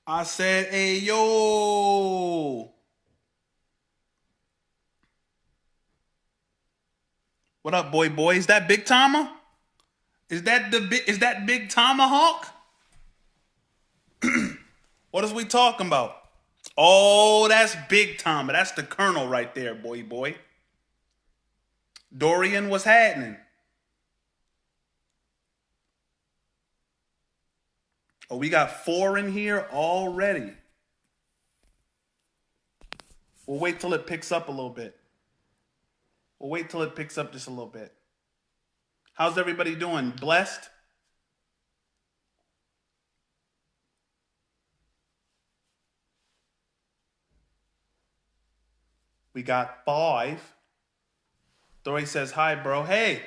I said, hey, yo. What up, boy? Is that Big Tama? Is that Big Tomahawk? What is we talking about? Oh, that's Big Tama. That's the Colonel right there, boy. Dorian, what's happening? Oh, we got 4 in here already. We'll wait till it picks up a little bit. We'll wait till it picks up just a little bit. How's everybody doing? Blessed? We got 5. Dory says, hi, bro. Hey,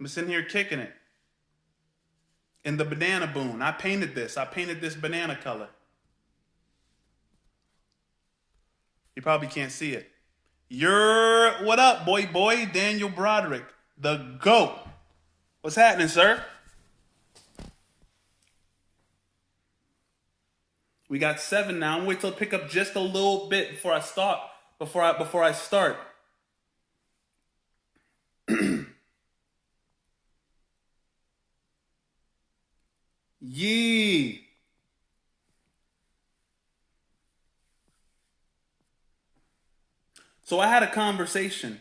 I'm sitting here kicking it. In the banana boon. I painted this. I painted this banana color. You probably can't see it. What up, boy? Daniel Broderick, the GOAT. What's happening, sir? We got 7 now. I'm wait till I pick up just a little bit before I start. Before I start. Yee. So I had a conversation.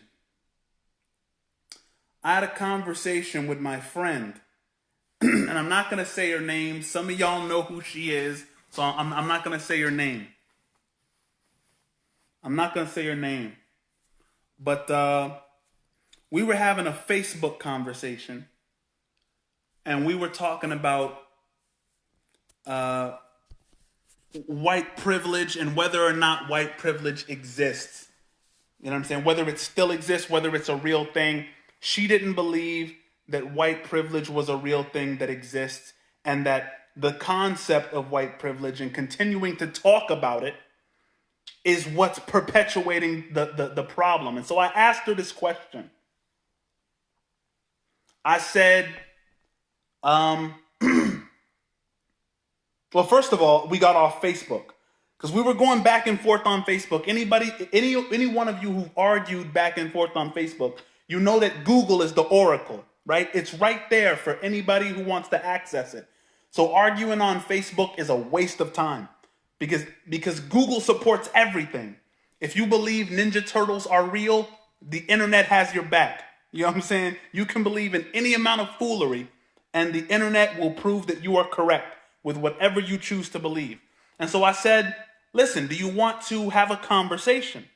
With my friend, and I'm not gonna say her name. Some of y'all know who she is, so I'm not gonna say her name. I'm not gonna say her name, but we were having a Facebook conversation, and we were talking about uh, white privilege and whether or not white privilege exists. You know what I'm saying? Whether it still exists, whether it's a real thing. She didn't believe that white privilege was a real thing that exists, and that the concept of white privilege and continuing to talk about it is what's perpetuating the problem. And so I asked her this question. I said, um, well, first of all, we got off Facebook because we were going back and forth on Facebook. Any one of you who argued back and forth on Facebook, you know that Google is the oracle, right? It's right there for anybody who wants to access it. So arguing on Facebook is a waste of time because Google supports everything. If you believe Ninja Turtles are real, the internet has your back. You know what I'm saying? You can believe in any amount of foolery, and the internet will prove that you are correct with whatever you choose to believe. And so I said, listen, do you want to have a conversation?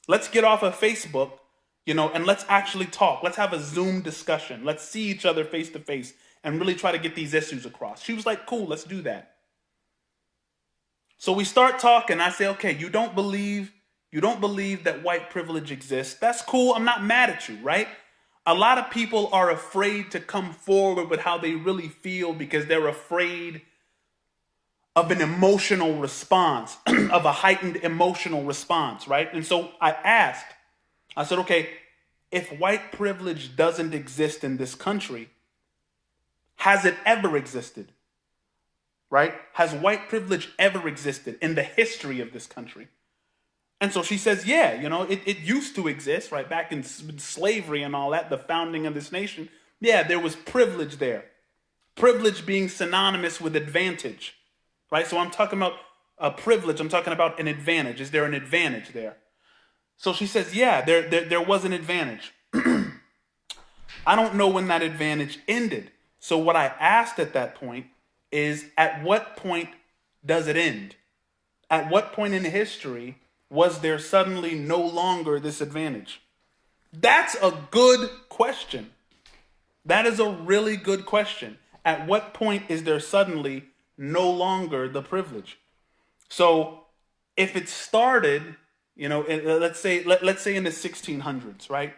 Let's get off of Facebook, and let's actually talk. Let's have a Zoom discussion. Let's see each other face to face and really try to get these issues across. She was like, cool, let's do that. So we start talking. I say, okay, you don't believe that white privilege exists. That's cool. I'm not mad at you, right? A lot of people are afraid to come forward with how they really feel because they're afraid of an emotional response, of a heightened emotional response, right? And so I said, okay, if white privilege doesn't exist in this country, has it ever existed? Right? Has white privilege ever existed in the history of this country? And so she says, yeah, it used to exist, right? Back in slavery and all that, the founding of this nation. Yeah, there was privilege there. Privilege being synonymous with advantage, right? So I'm talking about a privilege. I'm talking about an advantage. Is there an advantage there? So she says, yeah, there was an advantage. I don't know when that advantage ended. So what I asked at that point is, at what point does it end? At what point in history was there suddenly no longer this advantage? That's a good question. That is a really good question. At what point is there suddenly no longer the privilege? So if it started, let's say in the 1600s, right?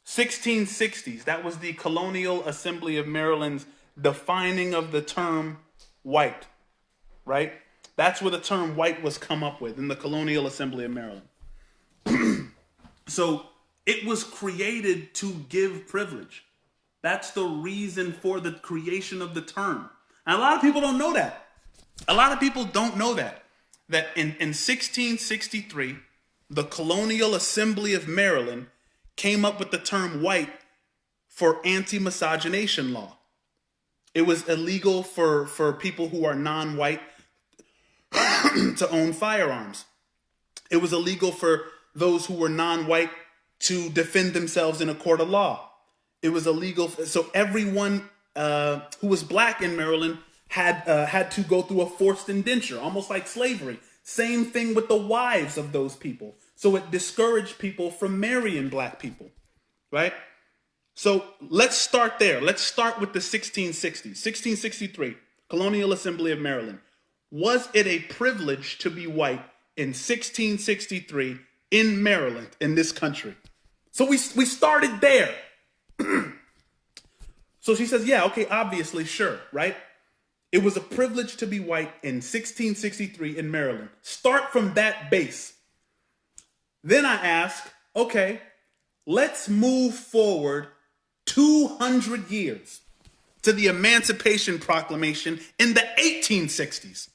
1660s, that was the Colonial Assembly of Maryland's defining of the term white, right? That's where the term white was come up with, in the Colonial Assembly of Maryland. So it was created to give privilege. That's the reason for the creation of the term. And a lot of people don't know that. A lot of people don't know that in 1663, the Colonial Assembly of Maryland came up with the term white for anti-miscegenation law. It was illegal for people who are non-white to own firearms. It was illegal for those who were non-white to defend themselves in a court of law. It was illegal. So everyone who was black in Maryland had to go through a forced indenture, almost like slavery. Same thing with the wives of those people. So it discouraged people from marrying black people, right? So let's start there. Let's start with the 1660s. 1663, Colonial Assembly of Maryland. Was it a privilege to be white in 1663 in Maryland, in this country? So we started there. So she says, yeah, okay, obviously, sure, right? It was a privilege to be white in 1663 in Maryland. Start from that base. Then I ask, okay, let's move forward 200 years to the Emancipation Proclamation in the 1860s,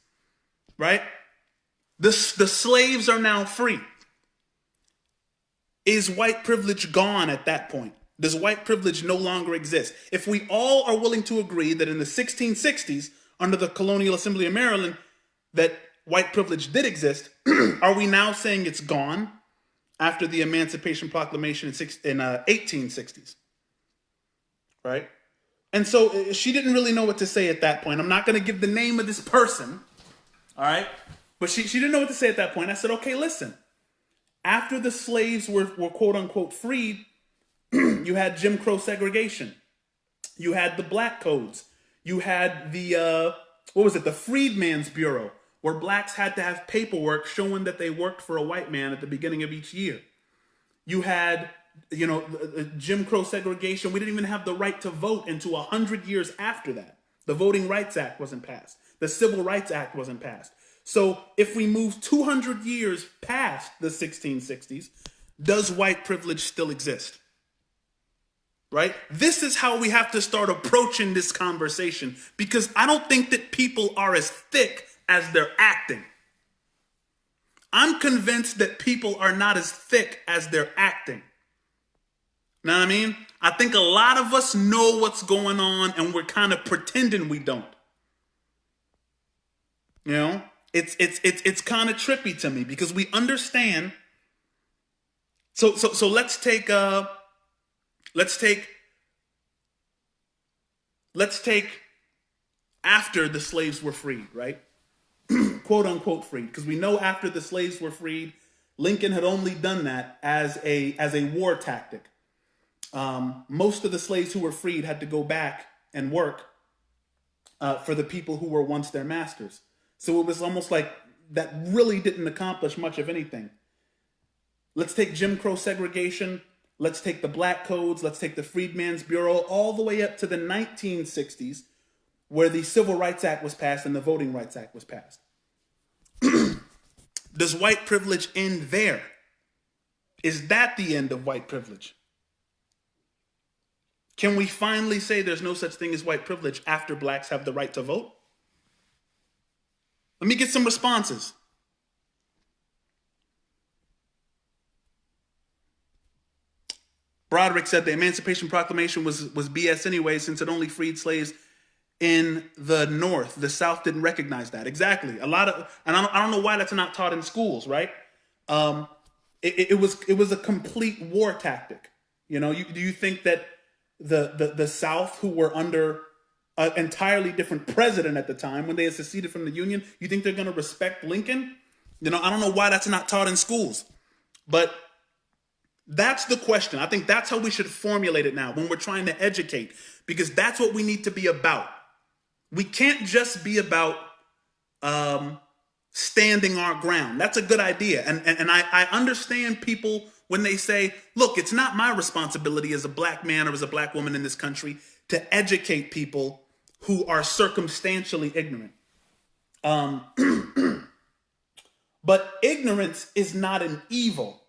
right? The slaves are now free. Is white privilege gone at that point? Does white privilege no longer exist? If we all are willing to agree that in the 1660s, under the Colonial Assembly of Maryland, that white privilege did exist, are we now saying it's gone after the Emancipation Proclamation in 1860s? Right? And so she didn't really know what to say at that point. I'm not going to give the name of this person, all right? But she didn't know what to say at that point. I said, okay, listen. After the slaves were quote unquote freed, you had Jim Crow segregation. You had the black codes. You had the, the Freedmen's Bureau, where blacks had to have paperwork showing that they worked for a white man at the beginning of each year. You had, Jim Crow segregation. We didn't even have the right to vote until 100 years after that. The Voting Rights Act wasn't passed. The Civil Rights Act wasn't passed. So if we move 200 years past the 1660s, does white privilege still exist? Right? This is how we have to start approaching this conversation, because I don't think that people are as thick as they're acting. I'm convinced that people are not as thick as they're acting. Know what I mean? I think a lot of us know what's going on and we're kind of pretending we don't. You know? It's kind of trippy to me because we understand. So let's take after the slaves were freed, right? Quote unquote freed, because we know after the slaves were freed, Lincoln had only done that as a war tactic. Most of the slaves who were freed had to go back and work for the people who were once their masters. So it was almost like that really didn't accomplish much of anything. Let's take Jim Crow segregation. Let's take the black codes. Let's take the Freedmen's Bureau all the way up to the 1960s, where the Civil Rights Act was passed and the Voting Rights Act was passed. Does white privilege end there? Is that the end of white privilege? Can we finally say there's no such thing as white privilege after blacks have the right to vote? Let me get some responses. Broderick said the Emancipation Proclamation was BS anyway, since it only freed slaves in the North. The South didn't recognize that. Exactly. And I don't know why that's not taught in schools, right? It was a complete war tactic. Do you think that the South, who were under an entirely different president at the time when they had seceded from the Union, you think they're going to respect Lincoln? I don't know why that's not taught in schools, but that's the question. I think that's how we should formulate it now when we're trying to educate, because that's what we need to be about. We can't just be about standing our ground. That's a good idea. And I understand people when they say, look, it's not my responsibility as a black man or as a black woman in this country to educate people who are circumstantially ignorant. But ignorance is not an evil.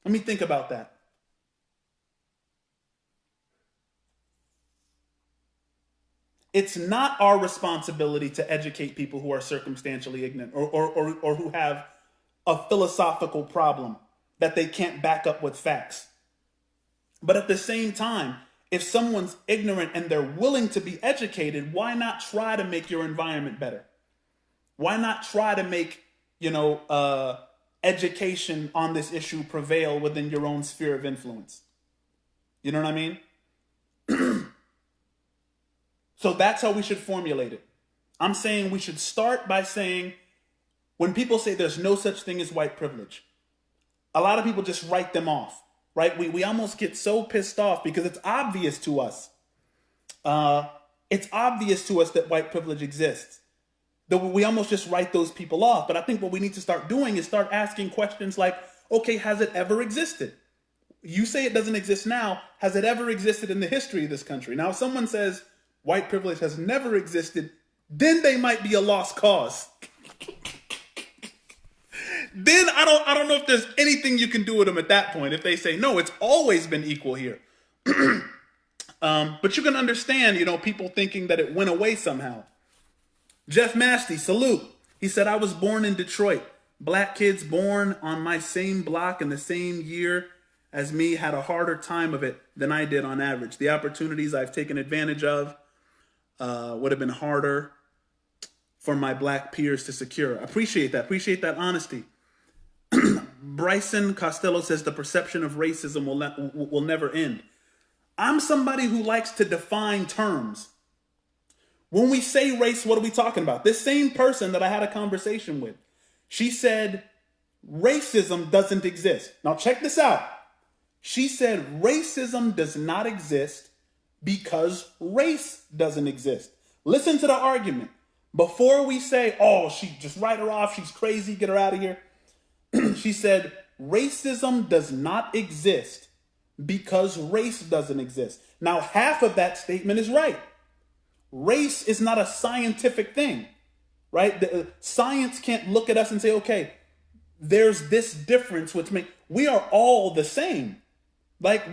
Let me think about that. It's not our responsibility to educate people who are circumstantially ignorant or who have a philosophical problem that they can't back up with facts. But at the same time, if someone's ignorant and they're willing to be educated, why not try to make your environment better? Why not try to make, education on this issue prevail within your own sphere of influence? You know what I mean? So that's how we should formulate it. I'm saying we should start by saying, when people say there's no such thing as white privilege, a lot of people just write them off, right? We almost get so pissed off because it's obvious to us. It's obvious to us that white privilege exists. That we almost just write those people off. But I think what we need to start doing is start asking questions like, okay, has it ever existed? You say it doesn't exist now. Has it ever existed in the history of this country? Now, if someone says white privilege has never existed, then they might be a lost cause. Then I don't know if there's anything you can do with them at that point. If they say, no, it's always been equal here. But you can understand, people thinking that it went away somehow. Jeff Masty, salute. He said, I was born in Detroit. Black kids born on my same block in the same year as me had a harder time of it than I did on average. The opportunities I've taken advantage of would have been harder for my black peers to secure. Appreciate that. Appreciate that honesty. Bryson Costello says the perception of racism will never end. I'm somebody who likes to define terms. When we say race, what are we talking about? This same person that I had a conversation with, she said racism doesn't exist. Now check this out. She said racism does not exist because race doesn't exist. Listen to the argument. Before we say, oh, she just write her off, she's crazy, get her out of here. She said racism does not exist because race doesn't exist. Now, half of that statement is right. Race is not a scientific thing, right? Science can't look at us and say, okay, there's this difference which we are all the same. Like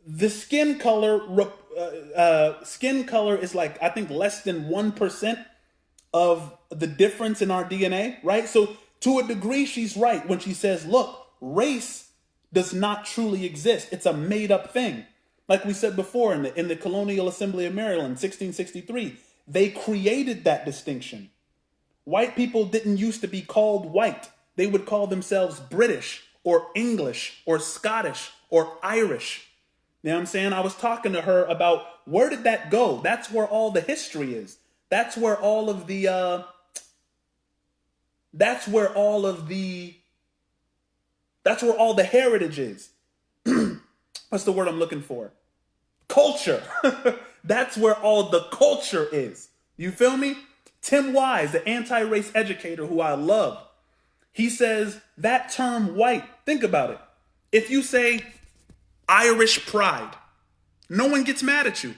the skin color is like, I think less than 1% of the difference in our DNA, right? So to a degree, she's right when she says, look, race does not truly exist. It's a made up thing. Like we said before, in the Colonial Assembly of Maryland, 1663, they created that distinction. White people didn't used to be called white. They would call themselves British or English or Scottish or Irish. You know what I'm saying? I was talking to her about where did that go? That's where all the history is. That's where all of the heritage is. What's the word I'm looking for? Culture. That's where all the culture is. You feel me? Tim Wise, the anti-race educator who I love, he says that term white, think about it. If you say Irish pride, no one gets mad at you.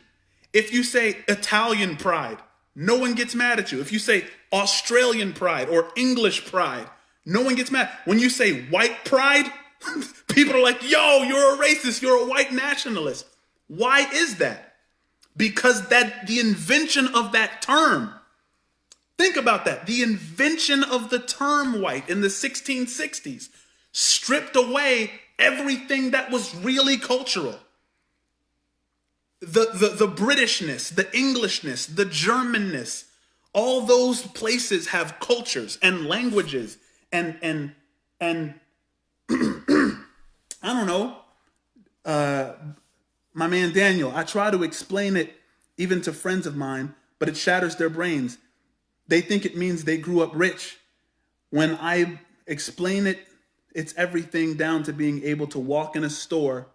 If you say Italian pride, no one gets mad at you. If you say Australian pride or English pride, no one gets mad. When you say white pride, people are like, yo, you're a racist, you're a white nationalist. Why is that? Because the invention of that term, think about that. The invention of the term white in the 1660s stripped away everything that was really cultural. The Britishness, the Englishness, the Germanness, all those places have cultures and languages and I don't know, my man Daniel, I try to explain it even to friends of mine, but it shatters their brains. They think it means they grew up rich. When I explain it, it's everything down to being able to walk in a store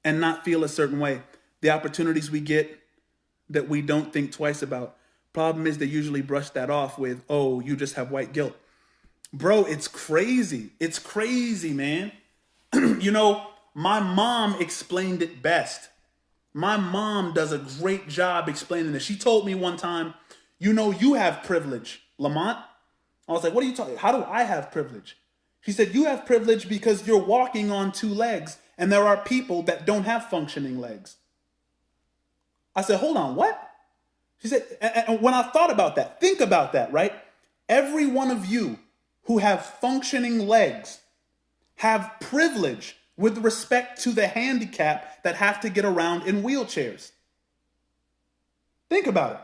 and not feel a certain way. The opportunities we get that we don't think twice about. Problem is they usually brush that off with, oh, you just have white guilt. Bro, it's crazy. It's crazy, man. My mom explained it best. My mom does a great job explaining this. She told me one time, you have privilege, Lamont. I was like, what are you talking? How do I have privilege? She said, you have privilege because you're walking on two legs and there are people that don't have functioning legs. I said, hold on, what? She said, and when I thought about that, think about that, right? Every one of you who have functioning legs have privilege with respect to the handicap that have to get around in wheelchairs. Think about it.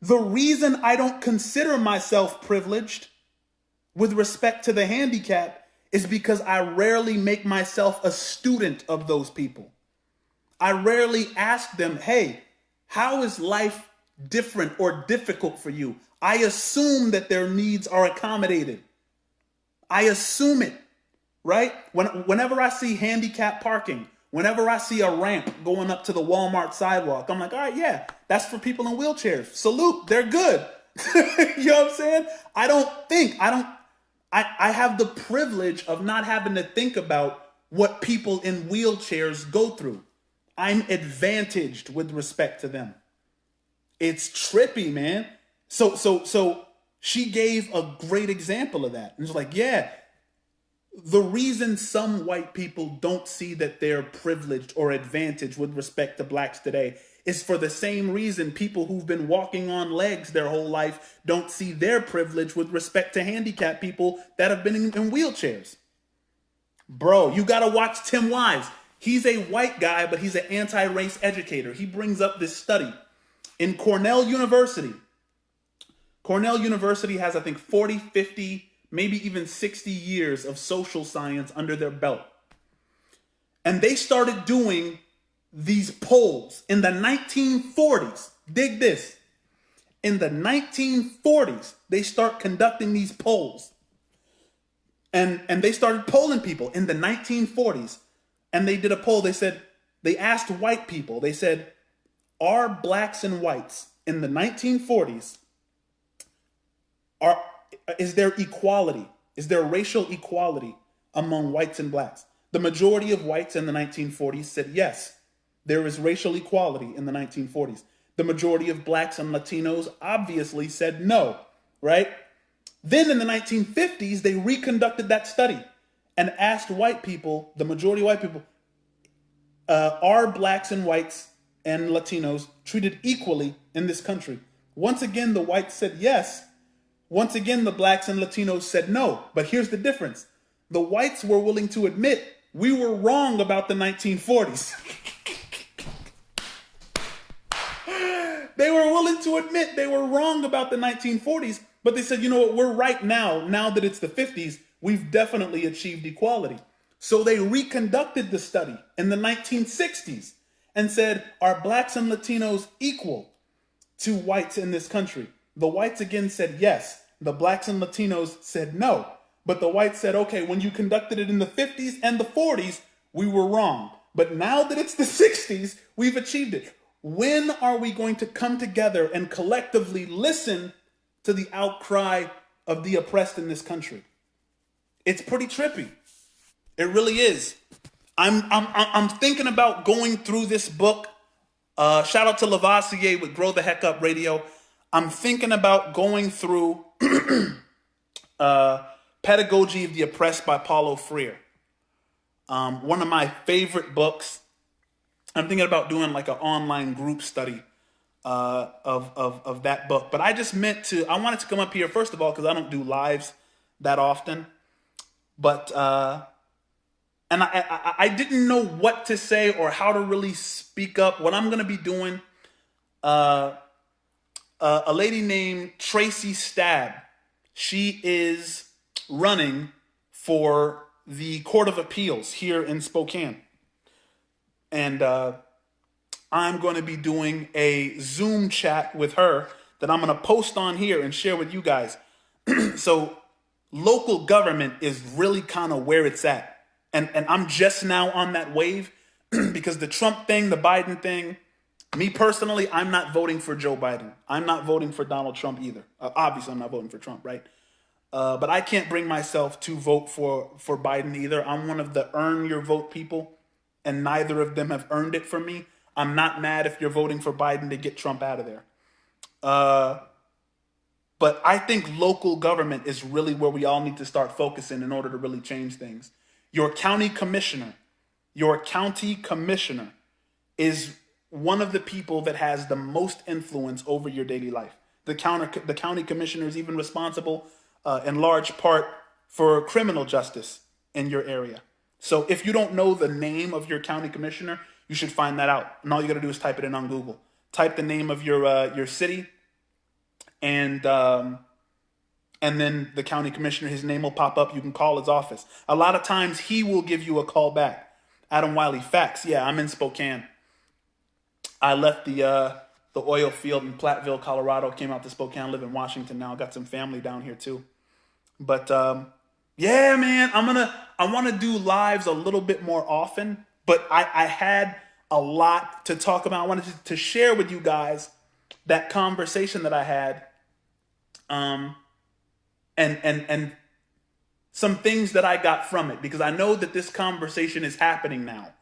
The reason I don't consider myself privileged with respect to the handicap is because I rarely make myself a student of those people. I rarely ask them, hey, how is life different or difficult for you? I assume that their needs are accommodated. I assume it, right? Whenever I see handicap parking, whenever I see a ramp going up to the Walmart sidewalk, I'm like, all right, yeah, that's for people in wheelchairs. Salute, they're good. You know what I'm saying? I have the privilege of not having to think about what people in wheelchairs go through. I'm advantaged with respect to them. It's trippy, man. So she gave a great example of that. And it's like, yeah, the reason some white people don't see that they're privileged or advantaged with respect to blacks today is for the same reason people who've been walking on legs their whole life don't see their privilege with respect to handicapped people that have been in wheelchairs. Bro, you gotta watch Tim Wise. He's a white guy, but he's an anti-race educator. He brings up this study in Cornell University. Cornell University has, I think, 40, 50, maybe even 60 years of social science under their belt. And they started doing these polls in the 1940s. Dig this. In the 1940s, they start conducting these polls. And they started polling people in the 1940s. And they did a poll. They asked white people, they said, are blacks and whites in the 1940s, is there equality? Is there racial equality among whites and blacks? The majority of whites in the 1940s said yes, there is racial equality in the 1940s. The majority of blacks and Latinos obviously said no, right? Then in the 1950s, they reconducted that study and asked white people, the majority of white people, are blacks and whites and Latinos treated equally in this country? Once again, the whites said yes. Once again, the blacks and Latinos said no. But here's the difference. The whites were willing to admit we were wrong about the 1940s. They were willing to admit they were wrong about the 1940s, but they said, you know what, we're right now that it's the 50s, we've definitely achieved equality. So they reconducted the study in the 1960s and said, are blacks and Latinos equal to whites in this country? The whites again said yes. The blacks and Latinos said no. But the whites said, okay, when you conducted it in the 50s and the 40s, we were wrong. But now that it's the 60s, we've achieved it. When are we going to come together and collectively listen to the outcry of the oppressed in this country? It's pretty trippy. It really is. I'm thinking about going through this book. Shout out to Lavoisier with Grow the Heck Up Radio. I'm thinking about going through Pedagogy of the Oppressed by Paulo Freire. One of my favorite books. I'm thinking about doing like an online group study of that book. But I wanted to come up here, first of all, because I don't do lives that often. But, and I didn't know what to say or how to really speak up. What I'm going to be doing, a lady named Tracy Stab, she is running for the Court of Appeals here in Spokane. And I'm going to be doing a Zoom chat with her that I'm going to post on here and share with you guys. So local government is really kind of where it's at. And I'm just now on that wave because the Trump thing, the Biden thing, me personally, I'm not voting for Joe Biden. I'm not voting for Donald Trump either. Obviously, I'm not voting for Trump, right? But I can't bring myself to vote for Biden either. I'm one of the earn your vote people, and neither of them have earned it for me. I'm not mad if you're voting for Biden to get Trump out of there. But I think local government is really where we all need to start focusing in order to really change things. Your county commissioner is one of the people that has the most influence over your daily life. The county commissioner is even responsible in large part for criminal justice in your area. So if you don't know the name of your county commissioner, you should find that out. And all you got to do is type it in on Google. Type the name of your city, and then the county commissioner, his name will pop up. You can call his office. A lot of times he will give you a call back. Adam Wiley, facts. Yeah, I'm in Spokane. I left the oil field in Platteville, Colorado, came out to Spokane, live in Washington now. Got some family down here too. But yeah, man, I want to do lives a little bit more often, but I had a lot to talk about. I wanted to share with you guys that conversation that I had, and some things that I got from it, because I know that this conversation is happening now.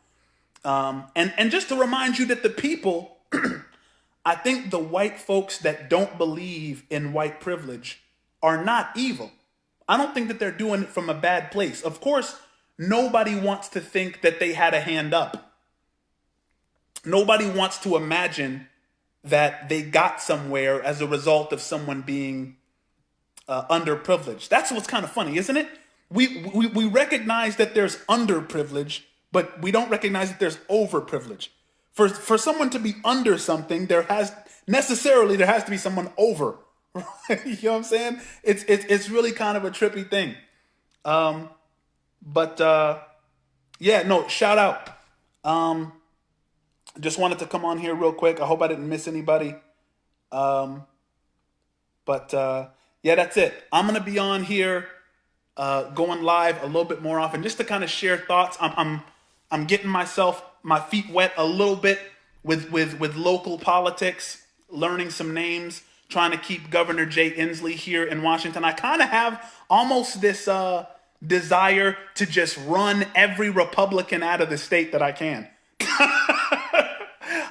And just to remind you that the people, I think the white folks that don't believe in white privilege are not evil. I don't think that they're doing it from a bad place. Of course, nobody wants to think that they had a hand up. Nobody wants to imagine that they got somewhere as a result of someone being underprivileged. That's what's kind of funny, isn't it? We recognize that there's underprivilege, but we don't recognize that there's overprivilege. For someone to be under something, there has to be someone over. Right? You know what I'm saying? It's really kind of a trippy thing. Yeah, no, shout out. Just wanted to come on here real quick. I hope I didn't miss anybody. Yeah, that's it. I'm gonna be on here, going live a little bit more often, just to kind of share thoughts. I'm getting my feet wet a little bit with local politics, learning some names, trying to keep Governor Jay Inslee here in Washington. I kind of have almost this desire to just run every Republican out of the state that I can.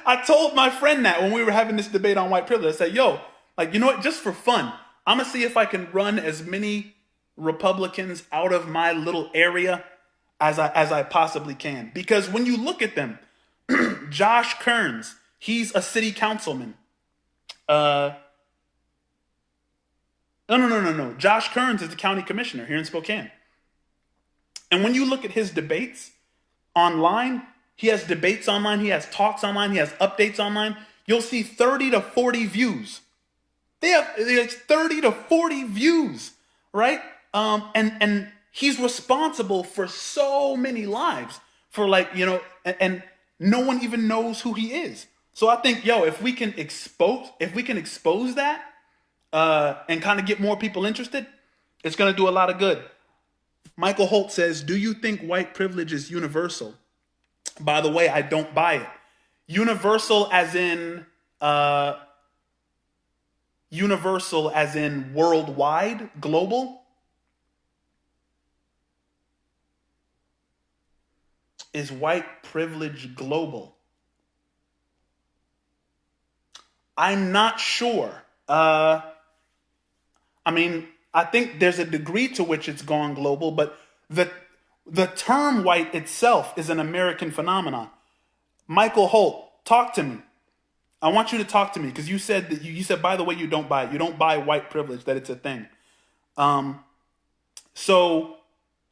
I told my friend that when we were having this debate on white privilege. I said, yo, like, you know what, just for fun, I'm going to see if I can run as many Republicans out of my little area as I possibly can. Because when you look at them, Josh Kearns, he's a city councilman. No. Josh Kearns is the county commissioner here in Spokane. And when you look at his debates online, he has debates online, he has talks online, he has updates online, you'll see 30 to 40 views. There's 30 to 40 views, right? And he's responsible for so many lives, for and no one even knows who he is. So I think, if we can expose that, and kind of get more people interested, it's going to do a lot of good. Michael Holt says, do you think white privilege is universal? By the way, I don't buy it. Universal as in worldwide, global? Is white privilege global? I'm not sure. I think there's a degree to which it's gone global, but the term white itself is an American phenomenon. Michael Holt, talk to me. I want you to talk to me, because you said that you said, by the way, you don't buy it. You don't buy white privilege, that it's a thing. So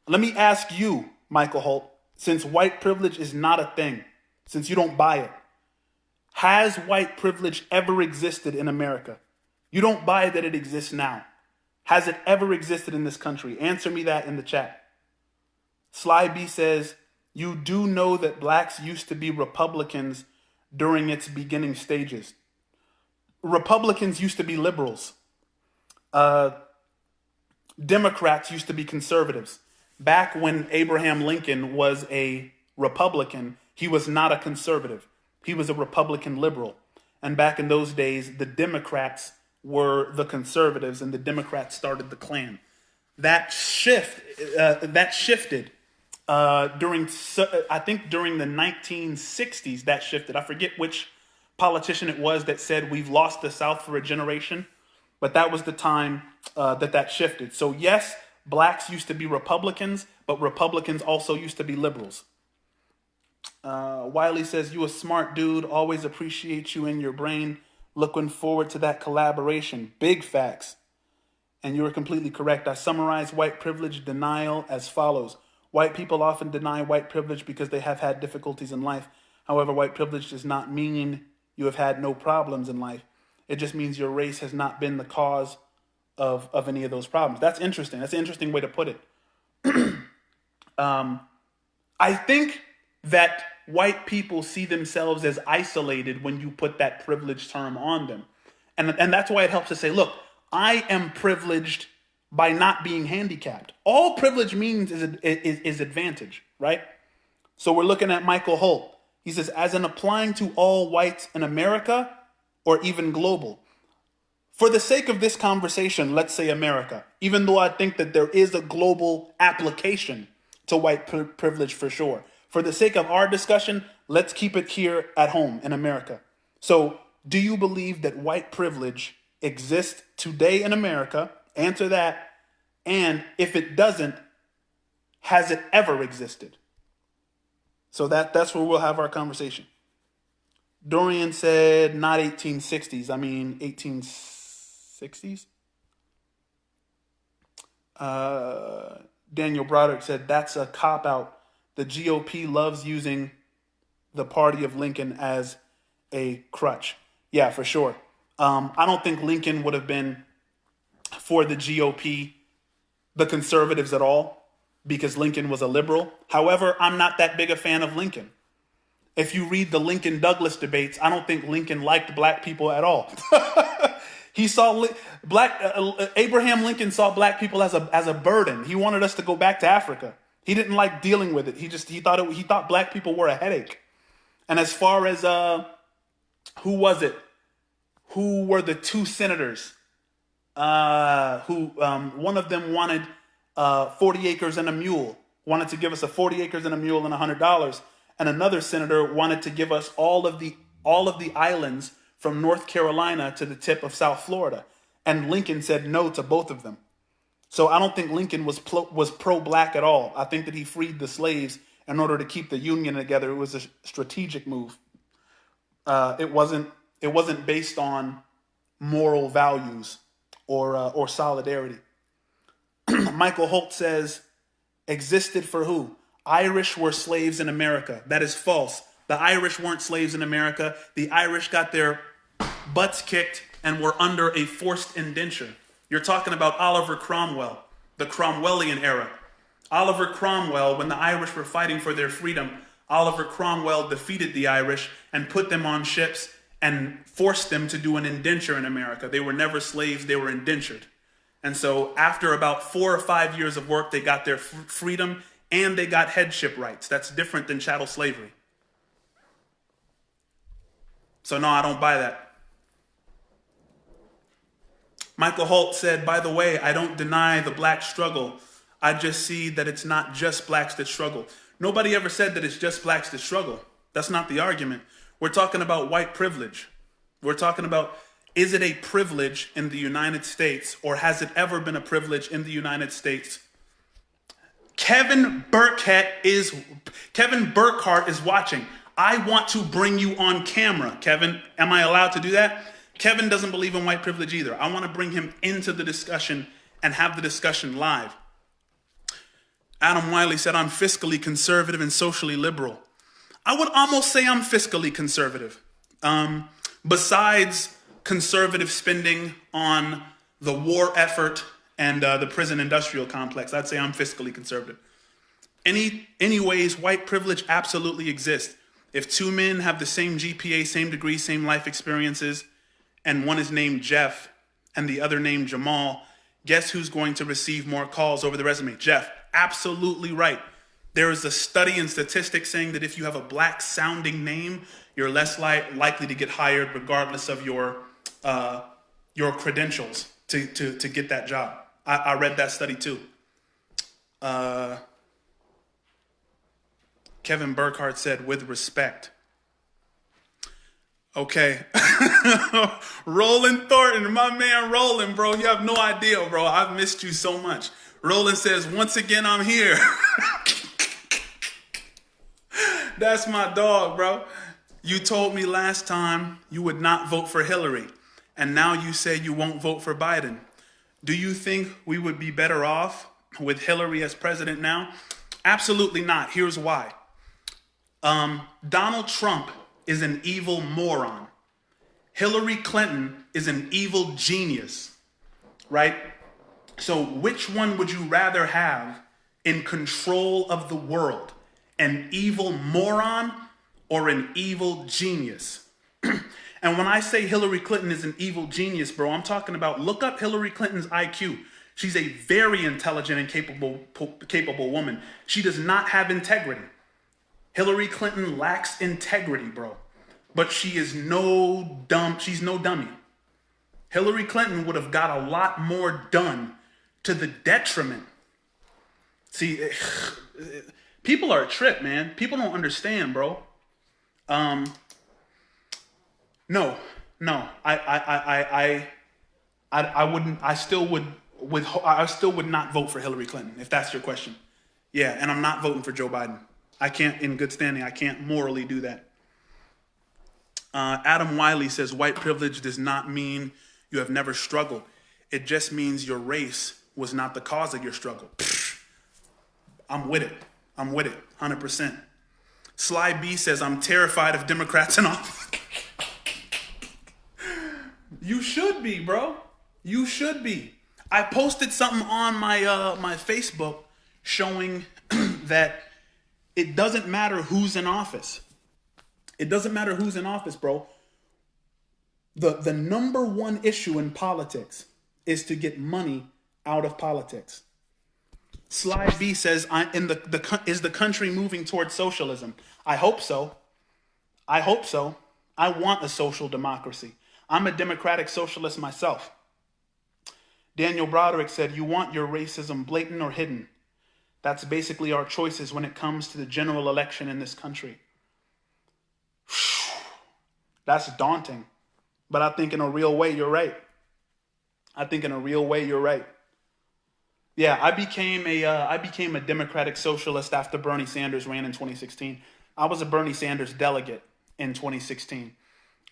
let me ask you, Michael Holt, since white privilege is not a thing, since you don't buy it, has white privilege ever existed in America? You don't buy that it exists now. Has it ever existed in this country? Answer me that in the chat. Sly B says, you do know that blacks used to be Republicans during its beginning stages. Republicans used to be liberals. Democrats used to be conservatives. Back when Abraham Lincoln was a Republican, he was not a conservative. He was a Republican liberal. And back in those days, the Democrats were the conservatives, and the Democrats started the Klan. That shifted during the 1960s. That shifted. I forget which politician it was that said we've lost the South for a generation, but that was the time that shifted. So yes, blacks used to be Republicans, but Republicans also used to be liberals. Wiley says, you a smart dude. Always appreciate you and your brain. Looking forward to that collaboration. Big facts. And you were completely correct. I summarize white privilege denial as follows. White people often deny white privilege because they have had difficulties in life. However, white privilege does not mean you have had no problems in life. It just means your race has not been the cause of any of those problems. That's interesting. That's an interesting way to put it. I think that white people see themselves as isolated when you put that privilege term on them. And that's why it helps to say, look, I am privileged by not being handicapped. All privilege means is advantage, right? So we're looking at Michael Holt. He says, as in applying to all whites in America or even global. For the sake of this conversation, let's say America, even though I think that there is a global application to white privilege for sure. For the sake of our discussion, let's keep it here at home in America. So do you believe that white privilege exists today in America? Answer that. And if it doesn't, has it ever existed? So that's where we'll have our conversation. Dorian said not 1860s, I mean 1860s. Daniel Broderick said that's a cop-out. The GOP loves using the party of Lincoln as a crutch. Yeah, for sure. I don't think Lincoln would have been for the GOP, the conservatives at all, because Lincoln was a liberal. However, I'm not that big a fan of Lincoln. If you read the Lincoln-Douglas debates, I don't think Lincoln liked black people at all. He saw Abraham Lincoln saw black people as a burden. He wanted us to go back to Africa. He didn't like dealing with it. He thought black people were a headache. And as far as who was it? Who were the two senators? One of them wanted 40 acres and a mule. Wanted to give us a 40 acres and a mule and $100. And another senator wanted to give us all of the islands from North Carolina to the tip of South Florida. And Lincoln said no to both of them. So I don't think Lincoln was pro-black at all. I think that he freed the slaves in order to keep the Union together. It was a strategic move. It wasn't based on moral values or solidarity. Michael Holt says, existed for who? Irish were slaves in America. That is false. The Irish weren't slaves in America. The Irish got their butts kicked and were under a forced indenture. You're talking about Oliver Cromwell, the Cromwellian era. Oliver Cromwell, when the Irish were fighting for their freedom, Oliver Cromwell defeated the Irish and put them on ships and forced them to do an indenture in America. They were never slaves, they were indentured. And so after about 4 or 5 years of work, they got their freedom and they got headship rights. That's different than chattel slavery. So no, I don't buy that. Michael Holt said, by the way, I don't deny the black struggle. I just see that it's not just blacks that struggle. Nobody ever said that it's just blacks that struggle. That's not the argument. We're talking about white privilege. We're talking about, is it a privilege in the United States, or has it ever been a privilege in the United States? Kevin Burkhardt is watching. I want to bring you on camera. Kevin, am I allowed to do that? Kevin doesn't believe in white privilege either. I want to bring him into the discussion and have the discussion live. Adam Wiley said, I'm fiscally conservative and socially liberal. I would almost say I'm fiscally conservative. Besides conservative spending on the war effort and the prison industrial complex, I'd say I'm fiscally conservative. Anyways, white privilege absolutely exists. If two men have the same GPA, same degree, same life experiences, and one is named Jeff and the other named Jamal, guess who's going to receive more calls over the resume? Jeff. Absolutely right. There is a study and statistics saying that if you have a black sounding name, you're less likely to get hired regardless of your credentials to get that job. I read that study too. Kevin Burkhardt said, with respect. Okay. Roland Thornton, my man Roland, bro. You have no idea, bro. I've missed you so much. Roland says, once again, I'm here. That's my dog, bro. You told me last time you would not vote for Hillary, and now you say you won't vote for Biden. Do you think we would be better off with Hillary as president now? Absolutely not. Here's why. Donald Trump is an evil moron. Hillary Clinton is an evil genius, right? So which one would you rather have in control of the world? An evil moron or an evil genius? And when I say Hillary Clinton is an evil genius, bro, I'm talking about, look up Hillary Clinton's IQ. She's a very intelligent and capable woman. She does not have integrity. Hillary Clinton lacks integrity, bro. But she's no dummy. Hillary Clinton would have got a lot more done to the detriment. See, people are a trip, man. People don't understand, bro. No. I wouldn't. I still would not vote for Hillary Clinton if that's your question. Yeah, and I'm not voting for Joe Biden. I can't, in good standing, I can't morally do that. Adam Wiley says white privilege does not mean you have never struggled. It just means your race was not the cause of your struggle. I'm with it. 100%. Sly B says, I'm terrified of Democrats in office. You should be, bro. You should be. I posted something on my Facebook showing that it doesn't matter who's in office. It doesn't matter who's in office, bro. The number one issue in politics is to get money out of politics. Sly B says, is the country moving towards socialism? I hope so. I want a social democracy. I'm a democratic socialist myself. Daniel Broderick said, you want your racism blatant or hidden? That's basically our choices when it comes to the general election in this country. That's daunting. But I think in a real way, you're right. Yeah, I became a democratic socialist after Bernie Sanders ran in 2016. I was a Bernie Sanders delegate in 2016.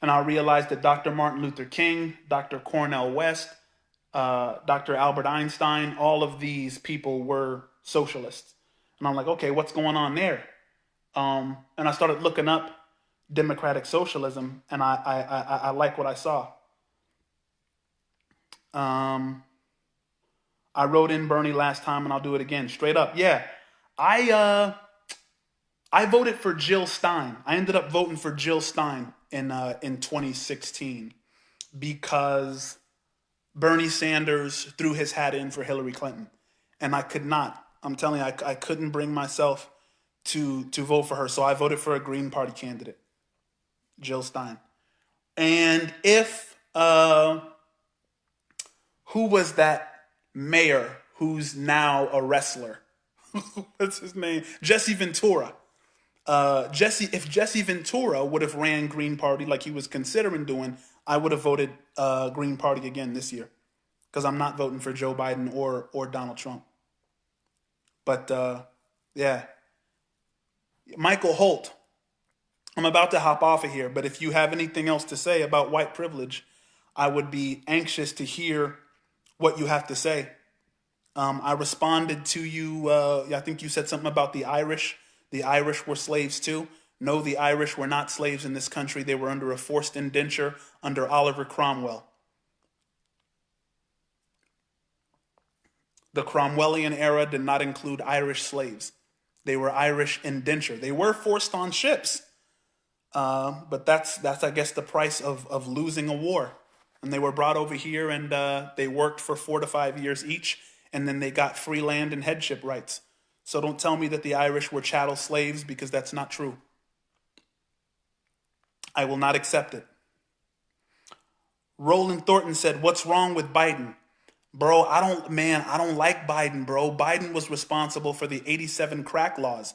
And I realized that Dr. Martin Luther King, Dr. Cornel West, Dr. Albert Einstein, all of these people were socialists. And I'm like, okay, what's going on there? And I started looking up democratic socialism, and I like what I saw. I wrote in Bernie last time, and I'll do it again, straight up. Yeah, I voted for Jill Stein. I ended up voting for Jill Stein in 2016 because Bernie Sanders threw his hat in for Hillary Clinton, and I could not. I'm telling you, I couldn't bring myself to vote for her, so I voted for a Green Party candidate, Jill Stein. And if who was that mayor who's now a wrestler? What's his name? Jesse Ventura. If Jesse Ventura would have ran Green Party like he was considering doing, I would have voted Green Party again this year, because I'm not voting for Joe Biden or Donald Trump. But yeah, Michael Holt, I'm about to hop off of here, but if you have anything else to say about white privilege, I would be anxious to hear what you have to say. I responded to you, I think you said something about the Irish. The Irish were slaves too. No, the Irish were not slaves in this country. They were under a forced indenture under Oliver Cromwell. The Cromwellian era did not include Irish slaves. They were Irish indenture. They were forced on ships. But that's I guess, the price of losing a war. And they were brought over here, and they worked for 4 to 5 years each, and then they got free land and headship rights. So don't tell me that the Irish were chattel slaves, because that's not true. I will not accept it. Roland Thornton said, what's wrong with Biden? Bro, I don't like Biden, bro. Biden was responsible for the 87 crack laws.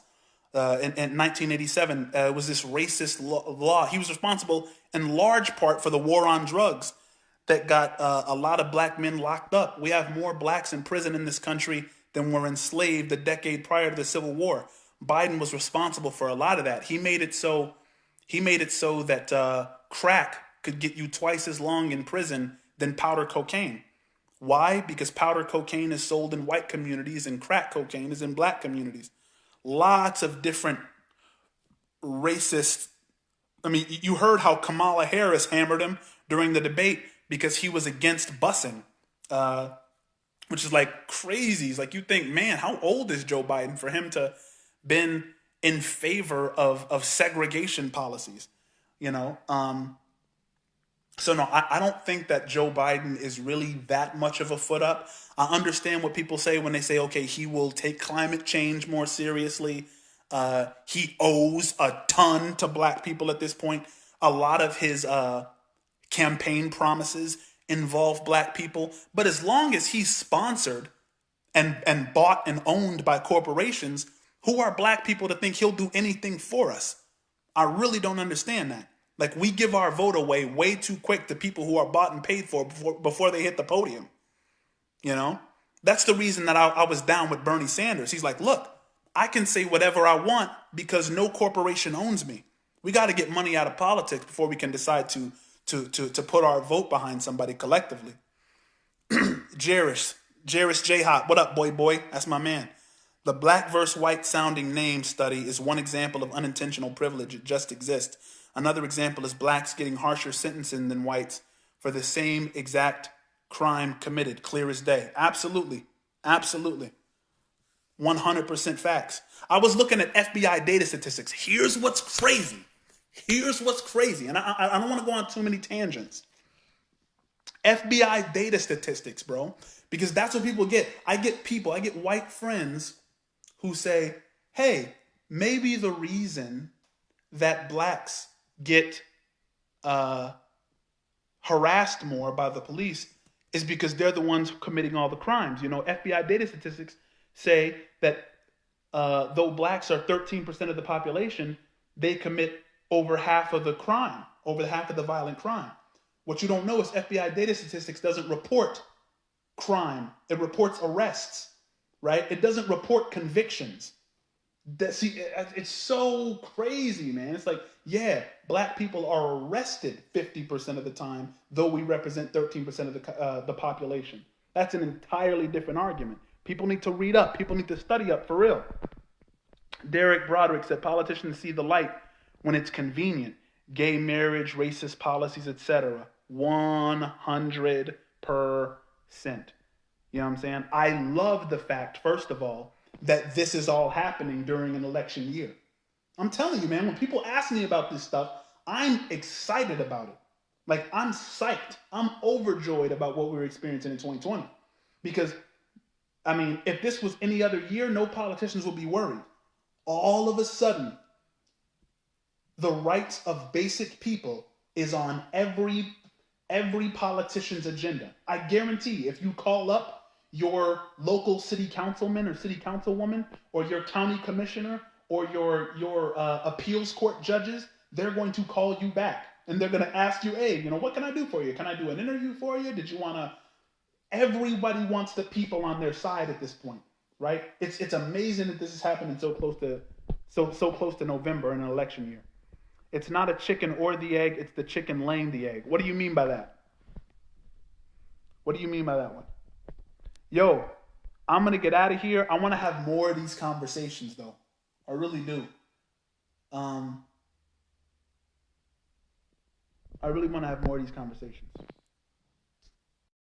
In 1987, it was this racist law. He was responsible in large part for the war on drugs that got a lot of black men locked up. We have more blacks in prison in this country than were enslaved the decade prior to the Civil War. Biden was responsible for a lot of that. He made it so that crack could get you twice as long in prison than powder cocaine. Why? Because powder cocaine is sold in white communities and crack cocaine is in black communities. Lots of different racist. I mean, you heard how Kamala Harris hammered him during the debate because he was against busing, uh, which is like crazy. It's like you think, man, how old is Joe Biden for him to been in favor of segregation policies? You know, so no, I don't think that Joe Biden is really that much of a foot up. I understand what people say when they say, okay, he will take climate change more seriously. He owes a ton to black people at this point. A lot of his campaign promises involve black people. But as long as he's sponsored and bought and owned by corporations, who are black people to think he'll do anything for us? I really don't understand that. Like, we give our vote away way too quick to people who are bought and paid for before they hit the podium. You know? That's the reason that I was down with Bernie Sanders. He's like, look, I can say whatever I want because no corporation owns me. We got to get money out of politics before we can decide to put our vote behind somebody collectively. Jairus J Hot, what up, boy? That's my man. The black versus white sounding name study is one example of unintentional privilege. It just exists. Another example is blacks getting harsher sentencing than whites for the same exact crime committed, clear as day. Absolutely. 100% facts. I was looking at FBI data statistics. Here's what's crazy. And I don't want to go on too many tangents. FBI data statistics, bro. Because that's what people get. I get white friends who say, hey, maybe the reason that blacks get harassed more by the police is because they're the ones committing all the crimes. You know, FBI data statistics say that though blacks are 13% of the population, they commit over half of the crime, over half of the violent crime. What you don't know is FBI data statistics doesn't report crime. It reports arrests, right? It doesn't report convictions. It's so crazy, man. It's like, yeah, black people are arrested 50% of the time, though we represent 13% of the population. That's an entirely different argument. People need to read up. People need to study up for real. Derek Broderick said politicians see the light when it's convenient. Gay marriage, racist policies, etc. 100%. You know what I'm saying? I love the fact, first of all, that this is all happening during an election year. I'm telling you, man, when people ask me about this stuff, I'm excited about it. Like, I'm psyched. I'm overjoyed about what we're experiencing in 2020. Because, I mean, if this was any other year, no politicians would be worried. All of a sudden, the rights of basic people is on every politician's agenda. I guarantee if you call up your local city councilman or city councilwoman or your county commissioner or your appeals court judges, they're going to call you back and they're going to ask you, hey, you know, what can I do for you? Can I do an interview for you? Did you want to? Everybody wants the people on their side at this point, right? It's amazing that this is happening so close to November in an election year. It's not a chicken or the egg, it's the chicken laying the egg. What do you mean by that? What do you mean by that one? Yo, I'm going to get out of here. I want to have more of these conversations, though. I really do. I really want to have more of these conversations.